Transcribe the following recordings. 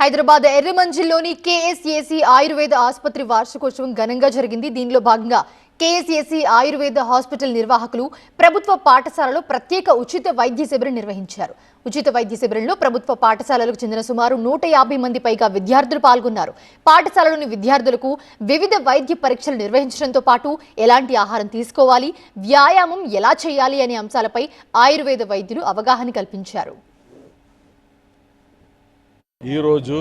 హైదరాబాద్ ఎర్రమంజిల్లోని కేఎస్ఏసీ ఆయుర్వేద ఆసుపత్రి వార్షికోత్సవం ఘనంగా జరిగింది. దీనిలో భాగంగా కేఎస్ఏసీ ఆయుర్వేద హాస్పిటల్ నిర్వాహకులు ప్రభుత్వ పాఠశాలలో ప్రత్యేక ఉచిత వైద్య శిబిరం నిర్వహించారు. ఉచిత వైద్య శిబిరంలో ప్రభుత్వ పాఠశాలలకు చెందిన సుమారు 150 మంది పైగా విద్యార్థులు పాల్గొన్నారు. పాఠశాలలోని విద్యార్థులకు వివిధ వైద్య పరీక్షలు నిర్వహించడంతో పాటు ఎలాంటి ఆహారం తీసుకోవాలి, వ్యాయామం ఎలా చేయాలి అనే అంశాలపై ఆయుర్వేద వైద్యులు అవగాహన కల్పించారు. ఈరోజు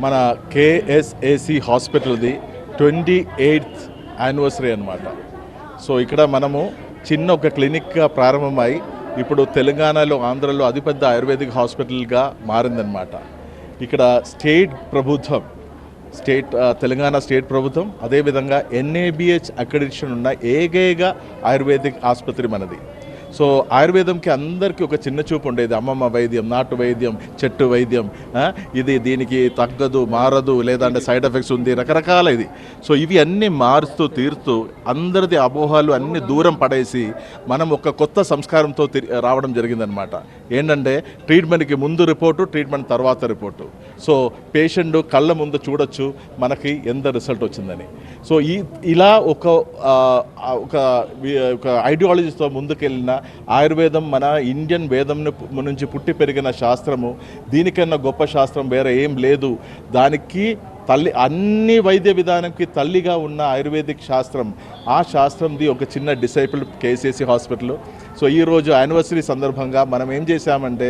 మన కేఎస్ఏసీ హాస్పిటల్ది 28th యానివర్సరీ అన్నమాట. సో ఇక్కడ మనము చిన్న ఒక క్లినిక్గా ప్రారంభమై ఇప్పుడు తెలంగాణలో, ఆంధ్రలో అతిపెద్ద ఆయుర్వేదిక్ హాస్పిటల్గా మారిందనమాట. ఇక్కడ తెలంగాణ స్టేట్ ప్రభుత్వం అదేవిధంగా NABH అక్రెడిటేషన్ ఉన్న ఏకైక ఆయుర్వేదిక్ ఆసుపత్రి మనది. సో ఆయుర్వేదంకి అందరికీ ఒక చిన్న చూపు ఉండేది. అమ్మమ్మ వైద్యం, నాటు వైద్యం, చెట్టు వైద్యం, ఇది దీనికి తగ్గదు, మారదు, లేదంటే సైడ్ ఎఫెక్ట్స్ ఉంది, రకరకాల ఇది. సో ఇవి అన్నీ మారుస్తూ తీరుతూ అందరిది అపోహలు అన్నీ దూరం పడేసి మనం ఒక కొత్త సంస్కారంతో రావడం జరిగిందనమాట. ఏంటంటే ట్రీట్మెంట్కి ముందు రిపోర్టు, ట్రీట్మెంట్ తర్వాత రిపోర్టు. సో పేషెంట్ కళ్ళ ముందు చూడొచ్చు మనకి ఎంత రిజల్ట్ వచ్చిందని. సో ఇలా ఒక ఐడియాలజీతో ముందుకెళ్ళిన ఆయుర్వేదం మన ఇండియన్ వేదం నుంచి పుట్టి పెరిగిన శాస్త్రము. దీనికన్నా గొప్ప శాస్త్రం వేరే ఏం లేదు. దానికి అన్ని వైద్య విధానంకి తల్లిగా ఉన్న ఆయుర్వేదిక్ శాస్త్రం, ఆ శాస్త్రంది ఒక చిన్న డిసైపుల్ కేఎస్ఏసీ హాస్పిటల్. సో ఈరోజు యానివర్సరీ సందర్భంగా మనం ఏం చేశామంటే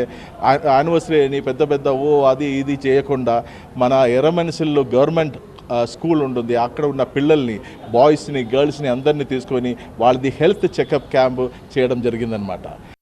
యానివర్సరీ అని పెద్ద అది ఇది చేయకుండా మన ఎర్రమనిసిల్లో గవర్నమెంట్ స్కూల్ ఉంటుంది. అక్కడ ఉన్న పిల్లల్ని, బాయ్స్ని, గర్ల్స్ని అందరినీ తీసుకొని వాళ్ళది హెల్త్ చెకప్ క్యాంప్ చేయడం జరిగిందనమాట.